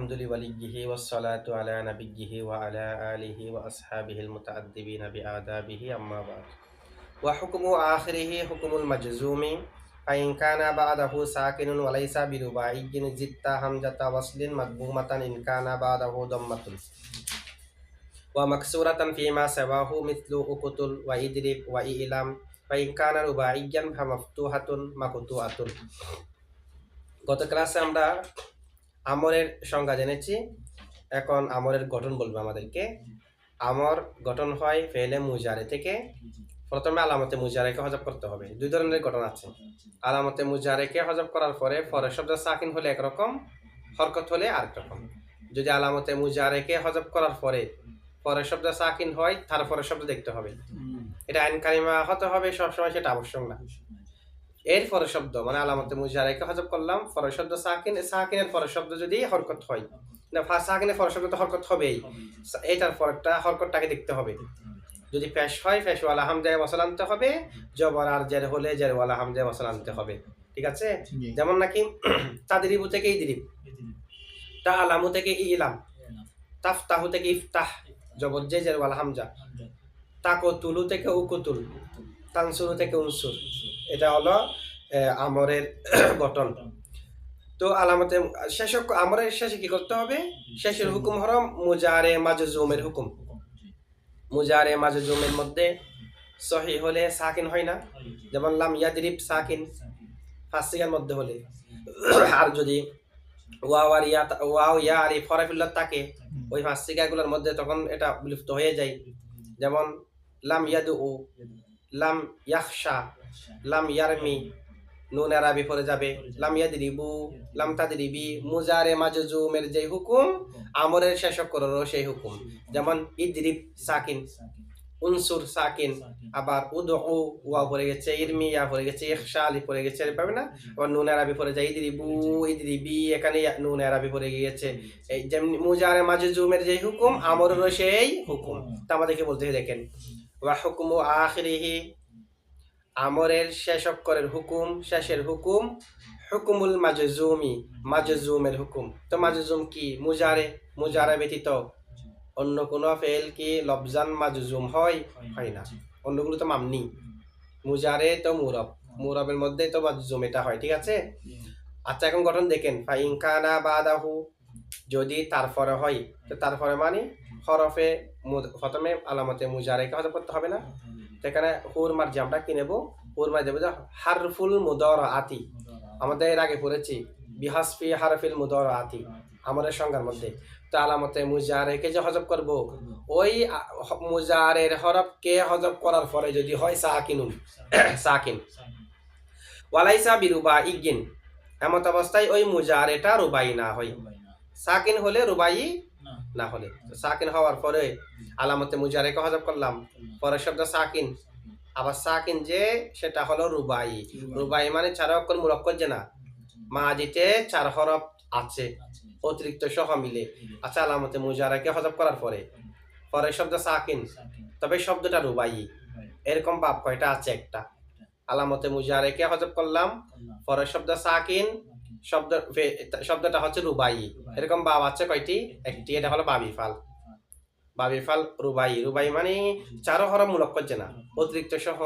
الحمد لوليه والصلاة على نبيه وعلى آله وأصحابه المتأدبين بآدابه أما بعد وحكم آخره حكم المجزوم فإن كان بعده ساكن وليس برباعي زدت همزة وصل مضمومة إن كان بعده ضمة ومكسورة فيما سواه مثل أقتل وإدرب وإعلام فإن كان رباعيا فمفتوحة مقطوعة গত ক্লাসে আমরা আমরের সংজ্ঞা জেনেছি। এখন আমরের গঠন বলবো আমাদেরকে। আমর গঠন হয় ফেলে মুজারে থেকে। প্রথমে আলামতে মুজারেকে হজব করতে হবে। দুই ধরনের গঠন আছে। আলামতে মুজারেকে হজব করার পরে পরের শব্দ সাকিন হলে একরকম, হরকত হলে আরেক রকম। যদি আলামতে মুজারেকে হজব করার পরে পরের শব্দ সাকিন হয়, তার পরের শব্দ দেখতে হবে। এটা আইন কারিমা হতে হবে সবসময়, সেটা আবশ্যক না। এর পরের শব্দ মানে আলামতে মুজারেকে হজব করলাম, পরের শব্দ সাকিন, সাকিনের পরের শব্দ যদি হরকত হয়, না সাকিনের পরের শব্দ তো হরকত হবেই, এটার পরেরটা হরকতটাকে দেখতে হবে। যদি পেশ হয় পেশওয়ালা হামজায় ওয়াসাল আনতে হবে, জবর আর জের হলে জেরওয়ালা হামজায় ওয়াসাল আনতে হবে। ঠিক আছে? যেমন নাকি তাদরিবু থেকে ইদরিব, তা আলামু থেকে ইলাম, তাফতাহু থেকে ইফতাহ, জবর জে জেরওয়ালা হামজা, তাকতুলু থেকে উকুতুল, তানসুরু থেকে উনসুর। এটা হলো আমরের গঠন। তো আলামতে শেষ আমরের শেষে কি করতে হবে? শেষের হুকুম হলো মুজারে মাজজুমের হুকুম। মুজারে মাজজুমের মধ্যে সহি হলে সাকিন হয় না, যেমন লাম ইয়াদরিব সাকিন ফাসিকার মধ্যে হলে। আর যদি ওয়াও ইয়া আর ফরাফিল্লাহ থাকে ওই ফাসিকাগুলোর মধ্যে, তখন এটা বিলুপ্ত হয়ে যায়। যেমন লাম ইয়াদু, লাম ইয়াখশা, লাম ইয়ারমি, নুন আরাবি পড়ে যাবে। লাম ইয়াদরিবু, লাম তাদরিবি। মুজারে মাজজুমের যে হুকুম আমরের শেষ অক্ষরেরও সেই হুকুম। যেমন ইদরিব সাকিন, উনসুর সাকিন, আবার উদউ ওয়া পড়ে গেছে, ইরমি ইয়া পড়ে গেছে, ইখশা আলি পড়ে গেছে, পাবে না? আবার নুন আরাবি পড়ে যায়, ইদরিবু ইদরিবি, এখানে নুন আরাবি পড়ে গিয়েছে। এই যেমনি মুজারে মাজজুমের যে হুকুম আমরেরও সেই হুকুম। তা আমাদেরকে বলতে দেখেন, ওয়া হুকমু আখিরিহি, আমরের শেষ অক্ষরের হুকুম, শেষের হুকুম হুকুমুল মাজজুমি, মাজজুমের হুকুম। তো মাজজুম কি? মুজারে, মুজারে ব্যতীত অন্য কোনো ফেল কি লফজান মাজজুম হয়? হয় না। অন্যগুলো তো মামনি। মুজারে তো মুরব, মুরবের মধ্যে তো মাজজুম এটা হয়। ঠিক আছে? আচ্ছা, এখন গঠন দেখেন। ফাইন কানা বাদাহু, যদি তারপরে হয়, তো তারপরে মানে হরফে প্রথমে আলামতে মুজারেকে হজব করতে হবে না? সেখানে হুর মার্জি আমরা কি নেব? হুর মার্জি দেবো হারফুল মুদরাআতি। আমাদের এর আগে পড়েছি বিহাসফি হারফিল মুদরাআতি আমাদের সংজ্ঞার মধ্যে। তো আলামতে মুজারেকে যে হজব করব, ওই মুজারের হরফকে হজব করার পরে যদি হয় সাকিনুন, সাকিন, ওয়ালাইসা বিরুবা ইগিন, এমত অবস্থায় ওই মুজারেটা রুবাই না হয়। সাকিন হলে রুবাই না হলে, সাকিন হওয়ার পরে আলামতে মুজারেকে হজব করলাম, পরের শব্দ সাকিন, আবার সাকিন যে সেটা হলো রুবাই। রুবাই মানে 4 অক্ষর মুরক্কর যে না, মাজিতে 4 হরফ আছে অতিরিক্ত সহ মিলে। আচ্ছা, আলামতে মুজারেকে হজব করার পরে পরের শব্দ সাকিন, তবে শব্দটা রুবাই। এরকম বাপ কয়টা আছে? একটা। আলামতে মুজারেকে হজব করলাম, পরের শব্দ সাকিন, শব্দটা হচ্ছে রুবাই। এরকম বাব আছে কয়টি? একটি। এটা হলো বাবিফাল। বাবিফাল রুবাই। রুবাই মানে 4 হরফ মুলক্কর যে না, অতিরিক্ত সহ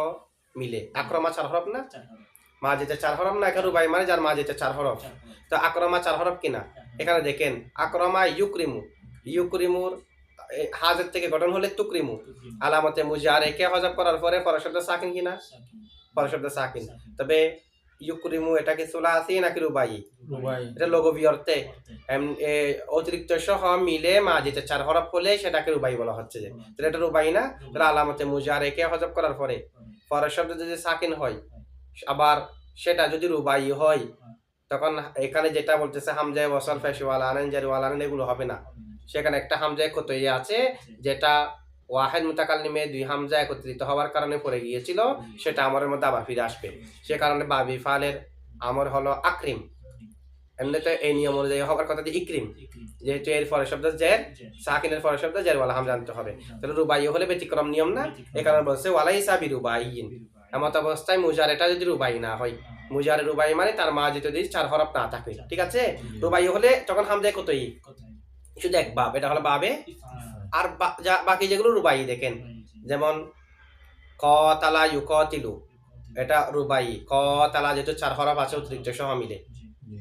মিলে। আক্রমা 4 হরফ না, মাঝিতে 4 হরফ না? এখানে রুবাই মানে যার মাঝিতে 4 হরফ। তো আক্রমা 4 হরফ কিনা? এখানে দেখেন আক্রমা ইউক্রিমু, ইউক্রিমুর হাজের থেকে গঠন হলে তুকরিমু। আলামতে মুজারেকে হজব করার পরে পরের শব্দ সাকিন কিনা? পরের শব্দ সাকিন। তবে ইউক্রিমু এটা কি সুলাসি নাকি রুবাই? এটা লঘবি অর্থে অতিরিক্ত সহ মিলে মাঝিতে 4 হরফ হলে সেটাকে রুবাই বলা হচ্ছে। যে এটা রুবাই না, তাহলে আলামতে মুজারেকে হজব করার পরে পরের শব্দ যদি সাকিন হয়, আবার সেটা যদি রুবাই হয়, তখন এখানে যেটা বলতেছে হামজায় ওয়াসাল ফেশওয়ালা আনেন জারিওয়ালা আনেন, এগুলো হবে না। সেখানে একটা হামজায় কত আছে, যেটা ওয়াহিদ মুতাকাল্লিমে 2 হামজা একত্রিত হওয়ার কারণে পড়ে গিয়েছিল, সেটা আমরের মধ্যে আবার ফিরে আসবে। সে কারণে বাবি ফালের আমর হলো আকরিম। এমনিতে এই নিয়ম অনুযায়ী হবার কথা যে ইকরিম, যেহেতু এর পরের শব্দ জের, সাকিনের পরের শব্দ জেরওয়ালা হামজা আনতে হবে। তাহলে রুবাই হলে ব্যতিক্রম নিয়ম না, এই কারণে বলছে ওয়ালাইসা বিরুবাইয়িন। এমত অবস্থায় মুজারেটা যদি রুবাই না হয়, মুজারে রুবাই মানে তার মাঝে যদি 4 হরফ না থাকে। ঠিক আছে? রুবাই হলে তখন হামজায় কতই শুধু এক বাব, এটা হলো বাবে। আর বাকি যেগুলো রুবাই দেখেন, যেমন ক তালা ইউকতিলু, এটা রুবাই। ক তালা যেহেতু 4 হরফ আছে অতিরিক্ত সহ মিলে,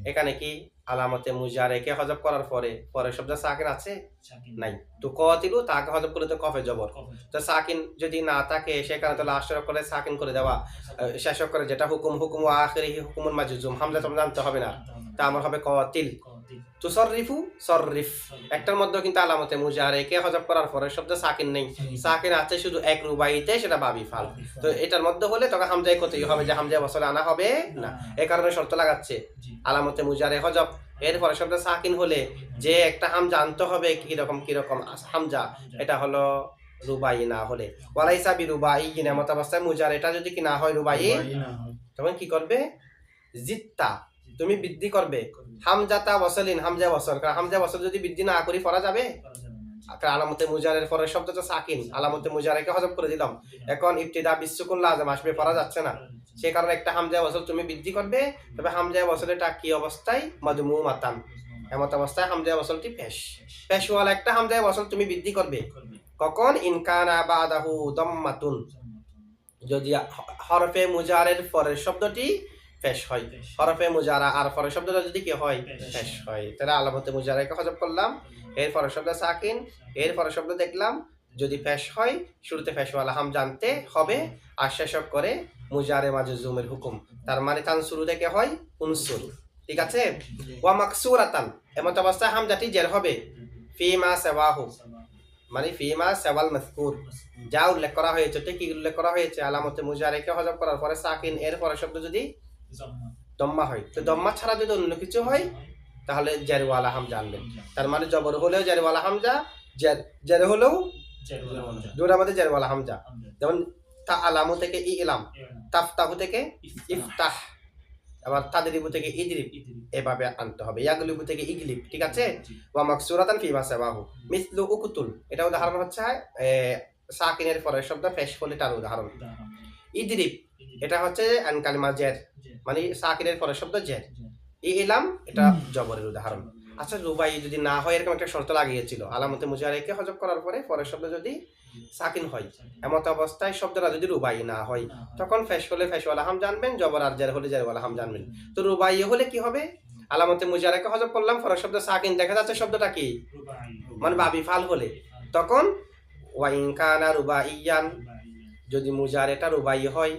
এখানে কি আলামতে মুজারেকে হজব করার পরে পরের শব্দ সাকিন আছে নাই, তো কতিলু তাকে হজব করে তো কফে জবর, তো সাকিন যদি না থাকে সেখানে তো লাস্ট করে সাকিন করে দেওয়া, শেষ করে যেটা হুকুম, হুকুম আখিরি হুকুমুল মাজজুম, হামজা তোমরা জানতে হবে না, তা আমার হবে কতিল। তুসররিফু সররিফ, একটার মধ্যে কিন্তু আলামতে মুজারেকে হজব করার পরে শব্দ সাকিন নেই, সাকিন আছে শুধু এক রুবাইতে, সেটা বাবি ফাল। তো এটার মধ্যে হলে তখন হামজায় কতই হবে, যে হামজা বসলে আনা হবে না, এই কারণে শর্ত লাগাচ্ছে আলামতে মুজারে হজব। এরপরে শব্দ সাকিন হলে যে একটা হামজা আনতে হবে, কিরকম কিরকম হামজা, এটা হলো রুবাই না হলে ওয়ালাইসা বি রুবাই, এমত অবস্থায় মুজার এটা যদি কি না হয় রুবাই, তখন কি করবে, জিত্তা তুমি বৃদ্ধি করবে, হামজাতা ওয়াসলিন, হামজা ওয়াসল, কারণ হামজা ওয়াসল যদি বৃদ্ধি না করি পড়া যাবে, আলামতে মুজারের পরের শব্দটা সাকিন, আলামতে মুজারেকে হজব করে দিলাম, এখন ইবতিদা বিসুকুন লাজম আসবে, পড়া যাচ্ছে না, সেই কারণে একটা হামজা ওয়াসল তুমি বৃদ্ধি করবে, তবে হামজা ওয়াসলটা কি অবস্থায়, মাদমু মাতান, এমত অবস্থায় হামজা ওয়াসলটি পেশ, পেশওয়ালা একটা হামজা ওয়াসল তুমি বৃদ্ধি করবে, কখন ইনকানা বাদাহু দাম্মাতুন, যদি হরফে মুজারের পরের শব্দটি পেশ হয়, হরফে মুজারা আর পরের শব্দটা যদি কি হয়, পেশ হয়, তাহলে আলামতে মুজারাকে হজব করলাম, এর পরের শব্দ সাকিন, এর পরের শব্দ দেখলাম, যদি পেশ হয় শুরুতে পেশওয়ালা হাম জানতে হবে, আর শেষ করে মুজারে মাজজুমের হুকুম, তার মানে তান শুরু থেকে হয় উনসুর, ঠিক আছে। ওয়া মাকসুরাতান, এমত অবস্থায় হামজাটি জের হবে, ফিমা সাওয়াহু, মানে ফিমা সাওয়াল মাযকুর, যা উল্লেখ করা হয়েছে, কি উল্লেখ করা হয়েছে, আলামতে মুজারেকে হজব করার পরে সাকিন, এর পরের শব্দ যদি দম্মা হয়, তো দম্মা ছাড়া যদি অন্য কিছু হয় তাহলে জারওয়ালা হামজা আনবেন, তার মানে জবর হলেও জারওয়ালা হামজা, জার হলেও দুটোর মধ্যে জারওয়ালা হামজা, যেমন তা আলামু থেকে ইলাম, তাফতাহু থেকে ইফতাহ, আবার তাদরিবু থেকে ইদরিব, এভাবে আনতে হবে, ইয়াগলিবু থেকে ইগলিব, ঠিক আছে। ওয়া মাকসুরাতান ফি মা সাবাহু মিসলু উকুতুল, এটা উদাহরণ হচ্ছে সাকিনের পরের শব্দ পেশ হলে তার উদাহরণ। ইদরিব, এটা হচ্ছে আন কালিমা জের, মানে সাকিনের পরের শব্দ জের। ইলাম, এটা জবরের উদাহরণ। আচ্ছা, রুবাই যদি না হয়, এরকম একটা শর্ত লাগিয়েছিল, আলামতে মুজারেকে হজব করার পরে পরের শব্দ যদি সাকিন হয়, এমত অবস্থায় শব্দটা যদি রুবাই না হয়, তখন ফেশ হলে ফেশওয়ালা হাম জানবেন, জবর আর জের হলে জেরওয়ালা হাম জানবেন। তো রুবাই হলে কি হবে, আলামতে মুজারেকে হজব করলাম, পরের শব্দ সাকিন, দেখা যাচ্ছে শব্দটা কি, মানে বাবি ফাল হলে, তখন ওয়া ইন কানা রুবাইয়ান, যদি মুজারেটা রুবাই হয়,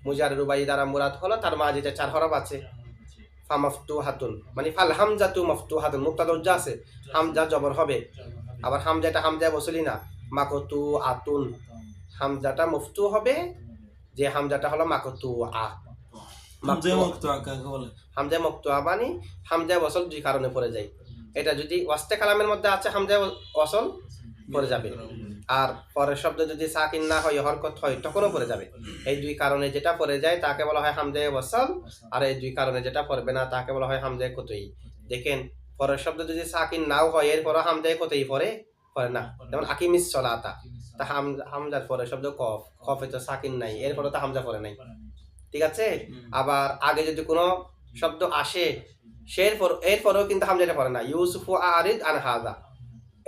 মুজারে রুবাই দ্বারা মুরাদ হলো তার মাঝে 4 হরফ আছে, ফা মাফতুহাতুন, মানে ফাল হামজাতু মাফতুহাতুন, মুক্তাদা উজ্জা আছে, হামজা জবর হবে, আবার হামজাটা হামজা বসলি না, মাকতু আতুন, হামজাটা মুফতু হবে, যে হামজাটা হলো মাকতু আ, হামজা মুক্তুয়া মানে হামজা ওয়াসল দুই কারণে পড়ে যায়, এটা যদি ওয়াস্তে কালামের মধ্যে আছে হামজা ওয়াসল পড়ে যাবে, আর পরের শব্দ যদি সাকিন না হয়, হরকত হয়, তখনও পড়ে যাবে। এই দুই কারণে যেটা পড়ে যায় তাকে বলা হয় হামজা ওয়াসল, আর এই দুই কারণে যেটা পড়বে না তাকে বলা হয় হামজা কতই। দেখেন, পরের শব্দ যদি সাকিন নাও হয়, এরপর হামজা কতই পড়ে না, যেমন আকিমিস সলাতা, তা হামজার পরের শব্দ কফ, কফে তো সাকিন নাই, এরপরে তো হামজা পড়ে নাই, ঠিক আছে। আবার আগে যদি কোনো শব্দ আসে, এরপরেও কিন্তু হামজাটা পড়ে না, ইউসুফু আরিদ আন হাযা,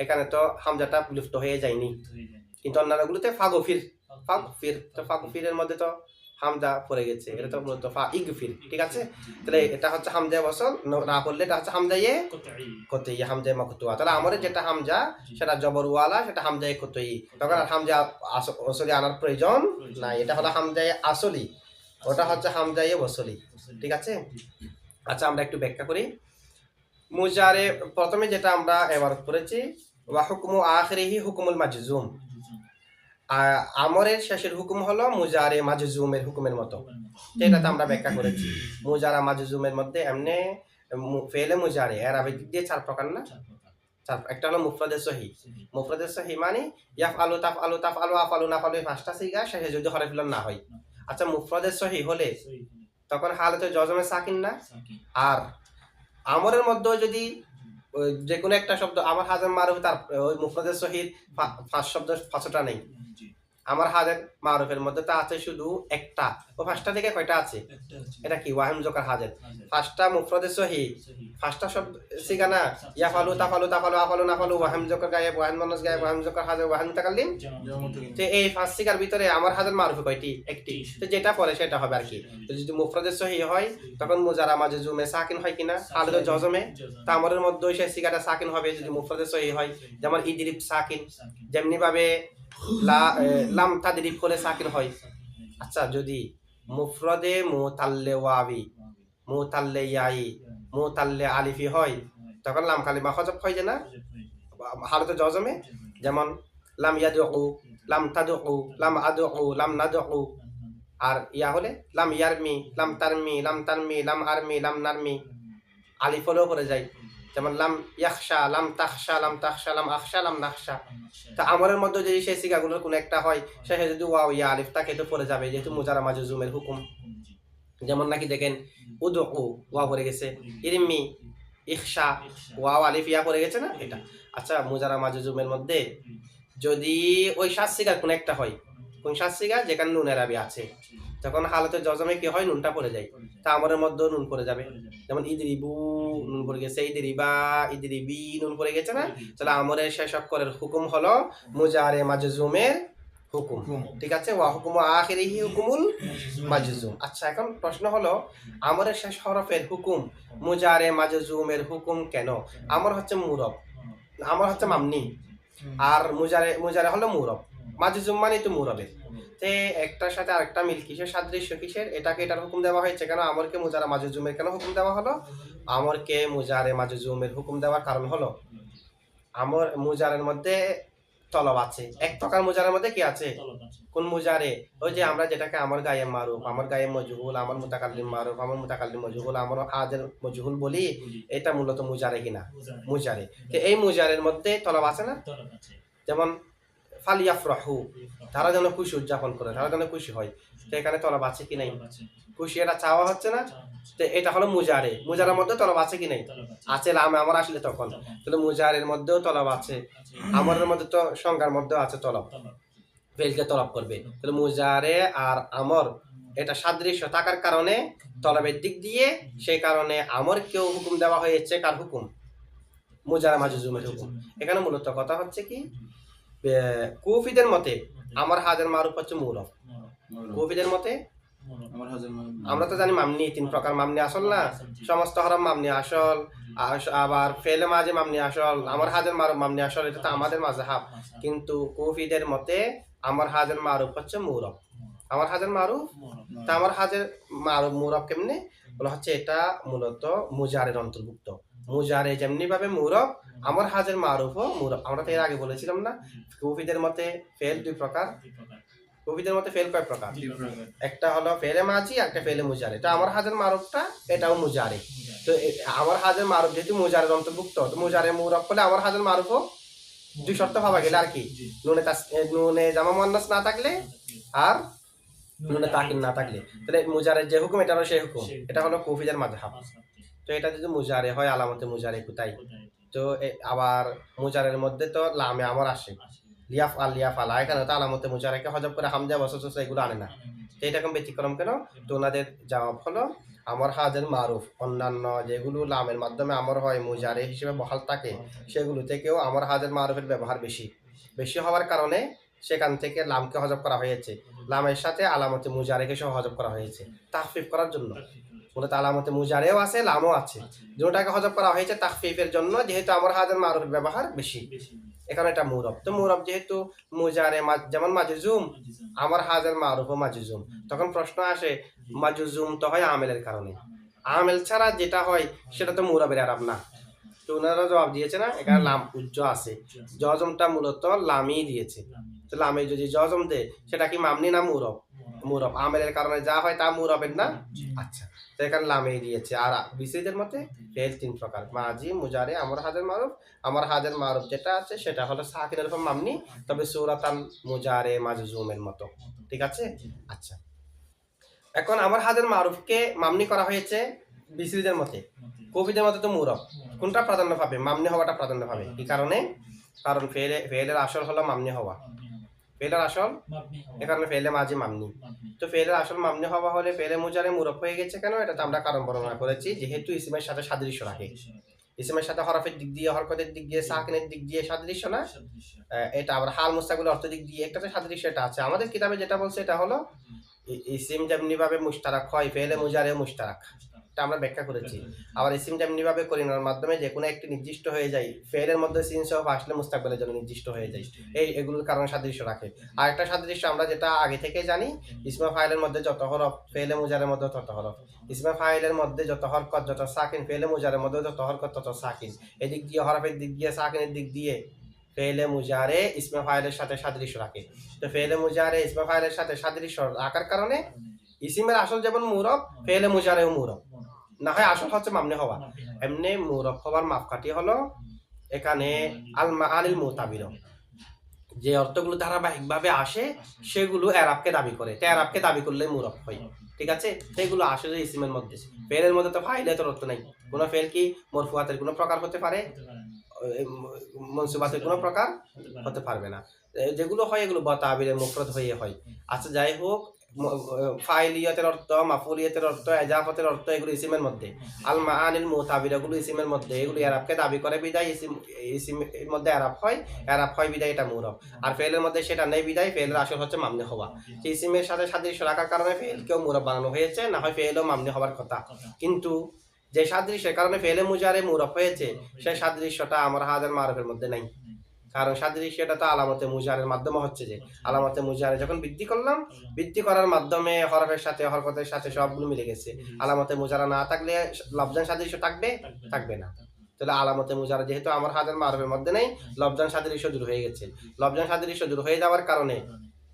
এখানে তো হামজাটা লুপ্ত হয়ে যায়নি, কিন্তু অন্যান্যগুলোতে ফাগফির, তো ফাগফিরের মধ্যে তো হামজা পড়ে গেছে, এটা তো মূলত ফা ইগফির, ঠিক আছে। তাহলে এটা হচ্ছে হামজা ওয়াসল, না পড়লে এটা হচ্ছে হামজা কতই, হামজা মাকতুয়া। তাহলে আমাদের যেটা হামজা সেটা জবরওয়ালা, সেটা হামজা কতই, তখন আর হামজা আসলি আনার প্রয়োজন নাই, এটা হলো হামজা আসলি, ওটা হচ্ছে হামজা ওয়াসলি, ঠিক আছে। আচ্ছা, আমরা একটু ব্যাখ্যা করি। মুজারে প্রথমে যেটা আমরা এবারত করেছি, ওয়া হুকমু আখিরিহি হুকুমুল মাজজুম, আমরের শেষের হুকুম হলো মুজারে মাজজুমের হুকুমের মতো, যেটাতে আমরা ব্যাখ্যা করেছি। মুজারা মাজজুমের মধ্যে এমনি ফেলে মুজারে এর আবেগ দিয়ে 4 প্রকার না, একটা হলো মুফরাদে সহি, মুফরাদে সহি মানে ইয়াফআলু তাফআলু তাফআলু আফআলু নাফআলু, 5টা সিগা, শেষে যদি হরফ না হয়। আচ্ছা, মুফরাদে সহি হলে তখন হালতে জজমে সাকিন না, আর আমরের মধ্যে যদি যে কোনো একটা শব্দ, আমার হাজার মারুফ, তার ওই মুফরাদের সহিত 5 শব্দ 5টা নেই, আমার হাজের মারুফের মধ্যে তো আছে শুধু একটা, ও পাঁচটা থেকে কয়টা আছে? এটা কি ওয়াহিম জোকার হাজের, পাঁচটা মুফরদে সহি, পাঁচটা শব্দ সিগানা, ইয়াফালু তাফালু তাফালু আফালু নাফালু, ওয়াহিম জোকার গায়েব, ওয়াহিম মুন্নাস গায়েব, ওয়াহিম জোকার হাজের, ওয়াহিম মুতাকাল্লিম। তো এই পাঁচ সিগার ভিতরে আমার হাজের মারুফে কয়টি? একটি। তো যেটা পরে সেটা হবে আর কি। তো যদি মুফরদে সহি হয় তখন মুজারা মাজজুমে সাকিন হয় কিনা, হালতে জজমে তামরের মধ্যে সেই সিগাটা সাকিন হবে যদি মুফরদে সহি হয়, যেমন ইদরিব সাকিন, যেমনি ভাবে লাম তাদরিব করে সাকিন হয়। আচ্ছা, যদি মুফরদে মুতাল্লে ওয়াবি, মুতাল্লে ইয়াই, মুতাল্লে আলিফি হয় তখন লাম কালিমা হযফ হয় না হালতে জজমে, যেমন লাম ইয়াদউ, লাম তাদউ, লাম আদউ, লাম নাদউ। আর ইয়া হলে লাম ইয়ারমি, লাম তারমি, লাম তারমি, লাম আরমি, লাম নারমি, আলিফ হলেও করে যায়, যেমন লাম ইয়াখশা, লাম তাখশা, লাম তাখশা, লাম আখশা, লাম নাখশা। তা আমরের মধ্যে যদি সেই সিগাগুলোর কোনো একটা হয়, শেষে যদি ওয়াও ইয়া আলিফ তাকে তো পড়ে যাবে, যেহেতু মুজারা মাজজুমের হুকুম। যেমন নাকি দেখেন উদউ ওয়া পড়ে গেছে, ইরমি, ইখশা, ওয়াও আলিফ ইয়া পড়ে গেছে না এটা। আচ্ছা, মুজারা মাজজুমের মধ্যে যদি ওই সাত সিগার কোনো একটা হয়, কোন সাত সিগা যেখানে নুনের আবি আছে, তখন হালতে জজমে কি হয়, নুনটা পড়ে যায়। তা আমরের মধ্যেও নুন পড়ে যাবে, যেমন ইদরিবু নুন পড়ে গেছে, ইদরিবা, ইদরিবি নুন পড়ে গেছে না। তাহলে আমরের শেষ অক্ষরের হুকুম হলো মুজারে মাজজুমের হুকুম। ঠিক আছে, ওয়া হুকুমু আখিরিহি হুকুমুল মাজজুম। আচ্ছা, এখন প্রশ্ন হলো আমরের শেষ হরফের হুকুম মুজারে মাজজুমের হুকুম কেন? আমর হচ্ছে মুরব, আমর হচ্ছে মামনি, আর মুজারে হলো মুরব, মাজজুম মানে তো মুরবের। তে একটার সাথে আরেকটা মিল কিসের, সাদৃশ্য কিসের, এটাকে এটার হুকুম দেওয়া হয়েছে কেন? আমরকে মুজারা মাজজুমের কেন হুকুম দেওয়া হলো? আমরকে মুজারে মাজজুমের হুকুম দেওয়ার কারণ হলো আমর মুজারের মধ্যে তলব আছে। এক প্রকার মুজারের মধ্যে কি আছে? কোন মুজারে? ওই যে আমরা যেটাকে আমার গায়ে মারুফ, আমার গায়ে মজহুল, আমার মুতাকাল্লিম মারুফ, আমার মুতাকাল্লিম মজহুল, আমার আজের মজহুল বলি, এটা মূলত মুজারে কিনা? মুজারে। তো এই মুজারের মধ্যে তলব আছে না? যেমন ফালিয়াফরাহু, তারা যেন খুশি উদযাপন করে, তারা যেন খুশি হয়, তো এখানে তলব আছে কি নাই? খুশি, এটা চাওয়া হচ্ছে না। তো এটা হলো মুজারে, মুজারের মধ্যে তলব আছে কি নাই? আছে, লামে আমার আসলে তখন, তাহলে মুজারের মধ্যেও তলব আছে, আমরের মধ্যে তো সংজ্ঞার মধ্যেও আছে তলব, ফেলকে তলব করবে। তাহলে মুজারে আর আমর এটা সাদৃশ্য থাকার কারণে তলবের দিক দিয়ে, সেই কারণে আমরকেও হুকুম দেওয়া হয়েছে, কার হুকুম? মুজারা মাজজুমের হুকুম। এখানে মূলত কথা হচ্ছে কি, কুফিদের মতে আমার হাজার মারুফ হচ্ছে মুরব। কুফিদের মতে আমরা তো জানি মামনি তিন প্রকার, মামনি আসল না, সমস্ত হরফ মামনি আসল, আবার ফেলে মাঝে মামনি আসল, আমার হাজার মারুফ মামনি আসল, এটা তো আমাদের মাযহাব। কিন্তু কুফিদের মতে আমার হাজার মারুফ হচ্ছে মুরব, আমার হাজার মারুফ। তা আমার হাজার মারুফ মুরব কেমনে বলা হচ্ছে? এটা মূলত মুজারের অন্তর্ভুক্ত। মুজারে যেমনি ভাবে মুরব, আমার হাজার মারুফও মুরব। আমরা তো এর আগে বলেছিলাম না, কুফিদের মতে ফেল দুই প্রকার। কুফিদের মতে ফেল কয় প্রকার? একটা হলো ফেলে মাঝি, একটা ফেলে মুজারে। তো আমার হাজার মারুফটা এটাও মুজারে। তো আমার হাজার মারুফ যেহেতু মুজারের অন্তর্ভুক্ত, তো মুজারে মুরব হলে আমার হাজার মারুফও দুই শর্ত পাওয়া গেলে আর কি, নুনে জামা মুয়ান্নাস না থাকলে আর নুনে তাকিন না থাকলে, তাহলে মুজারের যে হুকুম এটা হলো সেই হুকুম। এটা হলো কুফিদের মাযহাব। তো এটা যদি মুজারে হয়, আলামতে মুজারে কোথায়? তো আবার মুজারের মধ্যে তো লামে আমার আসে, লিয়াফ আল লিয়াফ আলা, এখানে তো আলামতে মুজারেকে হজব করে হামজা ওয়াসওয়াসা এগুলো আনে না। তো এটা কোন ব্যতিক্রম কেন? তো ওনাদের জবাব হলো আমর হাজার মারুফ অন্যান্য যেগুলো লামের মাধ্যমে আমর হয়, মুজারে হিসেবে বহাল থাকে, সেগুলো থেকেও আমর হাজার মারুফের ব্যবহার বেশি হওয়ার কারণে সেখান থেকে লামকে হজব করা হয়েছে, লামের সাথে আলামতে মুজারেকে সহ হজব করা হয়েছে তাখফিফ করার জন্য। মূলত আলামতে মুজারেও আছে, লামও আছে, দুটাকে হজব করা হয়েছে তাখফিফের জন্য, যেহেতু আমর হাজার মারুফের ব্যবহার বেশি। এখানে এটা মুরব। তো মুরব যেহেতু মুজারে যেমন মাজজুম, আমার হাজার মারুফ ও মাজজুম, তখন প্রশ্ন আসে মাজজুম তো হয় আমেলের কারণে, আমেল ছাড়া যেটা হয় সেটা তো মুরবের আরব না। তো ওনারা জবাব দিয়েছে না, এখানে লাম উজ্জ আছে, জজমটা মূলত লামই দিয়েছে। তো লামে যদি জজম দে সেটা কি মামনি না মুরব? মুরব, আমেলের কারণে যা হয় তা মুরবের না। আচ্ছা, তো এখানে লামেই দিয়েছে। আর বিসিদের মতে ফেল তিন প্রকার, মাজি, মুজারে, আমার হাজার মারুফ। আমার হাজার মারুফ যেটা আছে সেটা হলো সাকিনের উপর মামনি, তবে সূরাতান মুজারে মাজজুমের মতো। ঠিক আছে? আচ্ছা, এখন আমার হাজার মারুফকে মামনি করা হয়েছে বিসিদের মতে, কবিদের মতে তো মুরব। কোনটা প্রাধান্য পাবে? মামনি হওয়াটা প্রাধান্য পাবে। কি কারণে? কারণ ফেলের আসল হলো মামনি হওয়া, ফেলের আসল এ কারণে ফেলে মাঝি মামনি। তো ফেলের আসল মামনি হওয়া হলে ফেলে মুজারে মুরব হয়ে গেছে কেন, এটা তো আমরা কারণ বর্ণনা করেছি, যেহেতু ইসমের সাথে সাদৃশ্য রাখে। ইসমের সাথে হরফের দিক দিয়ে, হরকতের দিক দিয়ে, সাকিনের দিক দিয়ে সাদৃশ্য না, এটা আবার হাল মুস্তাকবিল অর্থ দিক দিয়ে একটাতে সাদৃশ্য এটা আছে। আমাদের কিতাবে যেটা বলছে এটা হলো ইসিম যেমনি ভাবে মুশতারাক হয়, ফেলে মুজারে মুশতারাক, এটা আমরা ব্যাখ্যা করেছি। আবার ইসিম যেমনি ভাবে করিনার মাধ্যমে যে কোনো একটি নির্দিষ্ট হয়ে যায়, ফেলের মধ্যে সিন সহ আসলে মুস্তাকবিলের জন্য নির্দিষ্ট হয়ে যায়, এগুলোর কারণে সাদৃশ্য রাখে। আর একটা সাদৃশ্য আমরা যেটা আগে থেকে জানি, ইসমে ফাইলের মধ্যে যত হরফ, ফেলে মুজারের মধ্যে তত হরফ। ইসমে ফাইলের মধ্যে যত হরকত যত সাকিন, ফেলে মুজারের মধ্যে যত হরকত তত সাকিন। এদিক দিয়ে হরফের দিক দিয়ে, সাকিনের দিক দিয়ে ফেলে মুজারে ইসমে ফাইলের সাথে সাদৃশ্য রাখে। তো ফেলে মুজারে ইসমে ফাইলের সাথে সাদৃশ্য রাখার কারণে ইসিমের আসল যেমন মুরব, ফেলে মুজারেও মুরব, না হয় আসল হচ্ছে মামনি হওয়া। এমনি মুরব হওয়ার মাপকাঠি হলো এখানে আল মাআনিল মুতাবির, যে অর্থগুলো ধারাবাহিকভাবে আসে সেগুলো এরাবকে দাবি করে, তো এরাবকে দাবি করলে মুরব হয়। ঠিক আছে, সেগুলো আসলে ইসিমের মধ্যে। ফেলের মধ্যে তো ফাইলের অর্থ নাই, কোনো ফেল কি মরফুয়াতের কোনো প্রকার হতে পারে, মনসুবাতের কোনো প্রকার হতে পারবে না। যেগুলো হয় এগুলো তাবিরে মুফরদ হয়ে হয়। আচ্ছা যাই হোক, ফাইলিয়তের অর্থ, মাফুলিয়তের অর্থ, এজাফতের অর্থ এগুলো ইসিমের মধ্যে। আল মাআনিল মুতাবির এগুলো ইসিমের মধ্যে, এগুলো এরাবকে দাবি করে বিদায় ইসিমের মধ্যে এরাব হয় বিদায় এটা মুরব। আর ফেলের মধ্যে সেটা নেই বিদায় ফেলের আসল হচ্ছে মামনি হওয়া। ইসিমের সাথে সাদৃশ্য রাখার কারণে ফেলকেও মুরব বানানো হয়েছে, না হয় ফেলও মামনি হওয়ার কথা। কিন্তু যে সাদৃশ্যের কারণে ফেলে মুজারে মুরব হয়েছে, সেই সাদৃশ্যটা আমার হাজার মারুফের মধ্যে নাই। কারণ সাদৃশ্যটা তো আলামতে মুজারের মাধ্যমে হচ্ছে, যে আলামতে মুজারে যখন বৃদ্ধি করলাম, বৃদ্ধি করার মাধ্যমে হরফের সাথে হরকতের সাথে সবগুলো মিলে গেছে। আলামতে মুজারা না থাকলে লফজান সাদৃশ্য থাকবে না। তাহলে আলামতে মুজারা যেহেতু আমার হাজার মারুফের মধ্যে নেই, লফজান সাদৃশ্য দূর হয়ে গেছে। লফজান সাদৃশ্য দূর হয়ে যাওয়ার কারণে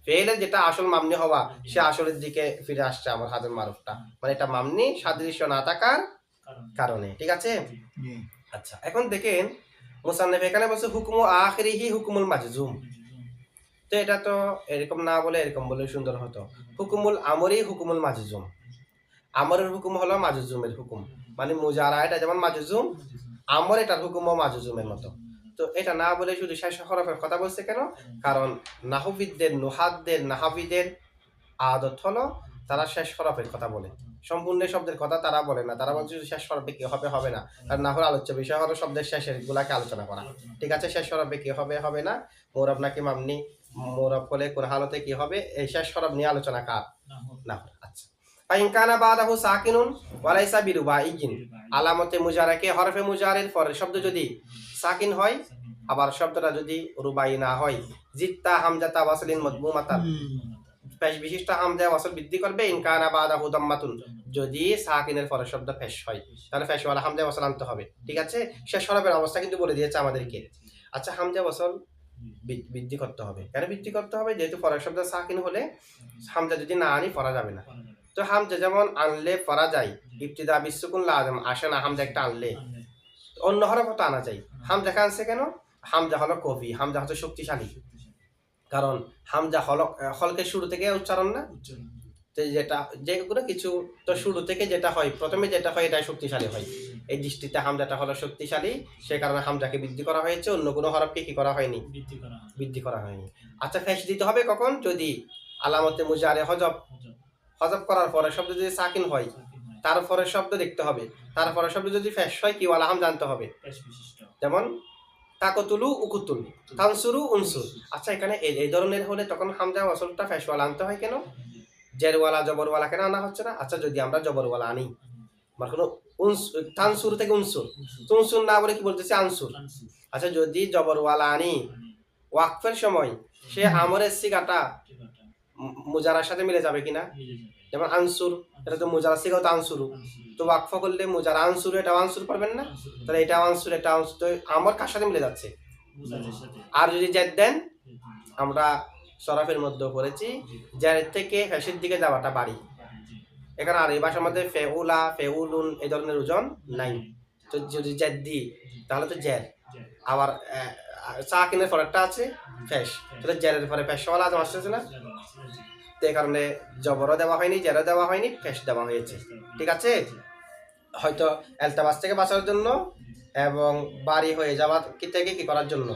ফেলের যেটা আসল মামনি হওয়া, সে আসলের দিকে ফিরে আসছে আমার হাজার মারুফটা, মানে এটা মামনি সাদৃশ্য না থাকার কারণে। ঠিক আছে, আচ্ছা এখন দেখেন মুসান্নিফ এখানে বলছে হুকুমু আখিরিহি হুকুমুল মাজজুম। তো এটা তো এরকম না বলে এরকম বলে সুন্দর হতো, হুকুমুল আমরি হুকুমুল মাজজুম। আমরের হুকুম হলো মাজজুমের হুকুম, মানে মুজারা এটা যেমন মাজজুম, আমর এটার হুকুমও মাজজুমের মতো। তো এটা না বলে শুধু শেষ হরফের কথা বলছে কেন? কারণ নাহবিদদের, নুহাদদের, নাহাবিদের আদত হলো তারা শেষ হরফের কথা বলে, সম্পূর্ণ শব্দের কথা তারা বলে না। তারা বলছে শেষ হরফে কি হবে না। আর না হলে আলোচ্য বিষয় হলো শব্দের শেষের গুলাকে আলোচনা করা। ঠিক আছে, শেষ হরফে কি হবে না, মোরব নাকি মামনি, মোরব হলে কোন হালতে কি হবে, এই শেষ হরফ নিয়ে আলোচনা কার না। আচ্ছা, ফাইন কানা বাদাহু সাকিনুন ওয়া লাইসা বিরুবাইয়িন, আলামতে মুজারাকে হরফে মুজারের পরে শব্দ যদি সাকিন হয়, আবার শব্দটা যদি রুবাই না হয়, জিত্তা হামজাতা ওয়াসলিন মাদমুমাতান, পেশ বিশিষ্ট হামজা ওয়াসল বৃদ্ধি করবে। ইনকানা বাদাহু দাম্মাতুন, যদি সাকিনের পরের শব্দ পেশ হয় তাহলে পেশওয়ালা হামজা ওয়াসল আনতে হবে। ঠিক আছে, শেষ হরফের অবস্থা কিন্তু বলে দিয়েছে আমাদেরকে। আচ্ছা, হামজা ওয়াসল বৃদ্ধি করতে হবে, কেন বৃদ্ধি করতে হবে? যেহেতু পরের শব্দ সাকিন হলে হামজা যদি না আনি পড়া যাবে না। তো হামজা যেমন আনলে পড়া যায়, ইবতিদা বিসুকুন লাযিম আসে না, হামজা একটা আনলে অন্য হরফ তো আনা যায়। হামজা আনছে কেন? হামজা হলো কবি, হামজা হচ্ছে শক্তিশালী, কারণ হামজা হলকের শুরু থেকে উচ্চারণ না, যেটা যে কোনো কিছু তো শুরু থেকে যেটা হয়, প্রথমে যেটা হয় এটাই শক্তিশালী হয়। এই দৃষ্টিতে হামজাটা হলো শক্তিশালী, সে কারণে হামজাকে বৃদ্ধি করা হয়েছে, অন্য কোনো হরফকে কি করা হয়নি, বৃদ্ধি করা হয়নি। আচ্ছা, ফেশ দিতে হবে কখন? যদি আলামতে মুজারে হজব করার পরে শব্দ যদি সাকিন হয়, তারপরে শব্দ দেখতে হবে, তারপরে শব্দ যদি ফেশ হয় কি ওয়ালা হাম জানতে হবে। যেমন তাকতুলু উকুতুল, তানসুরু উনসুর। আচ্ছা, এখানে এই ধরনের হলে তখন হামজা ওয়াসলটা ফেশওয়ালা আনতে হয় কেন? জেরওয়ালা জবরওয়ালা কেন আনা হচ্ছে না? আচ্ছা, যদি আমরা জবরওয়ালা আনি, আমার কোনো তানসুর থেকে উনসুর, তুনসুর না বলে কি বলতেছি আনসুর। আচ্ছা, যদি জবরওয়ালা আনি ওয়াকফের সময়, সে আমরের সিগাটা মুজারার সাথে মিলে যাবে কিনা? যেমন আনসুর, এটা তো মুজারা সিগাও তো আনসুরু, তো ওয়াকফ করলে মুজারা আনসুরু, এটা আনসুর পারবেন না, তাহলে এটা আনসুর, এটা আনসুর, তো আমর কার সাথে মিলে যাচ্ছে? আর যদি জেদ দেন, আমরা সরাফের মধ্যে পড়েছি জের থেকে ফেশের দিকে যাওয়াটা বাড়ি, এখানে আর এই ভাষার মধ্যে ফেউলা, ফেউলুন এই ধরনের ওজন নাই। তো যদি জেদ দিই তাহলে তো জের, আবার সাকিনের পরেরটা আছে ফেশ, তাহলে জেরের পরে ফেশওয়ালা আজম আসতেছে না, তো এই কারণে জবরও দেওয়া হয়নি, জেরও দেওয়া হয়নি, ফেশ দেওয়া হয়েছে। ঠিক আছে, হয়তো এলতাবাস থেকে বাঁচার জন্য এবং বাড়ি হয়ে যাওয়া থেকে কি করার জন্য,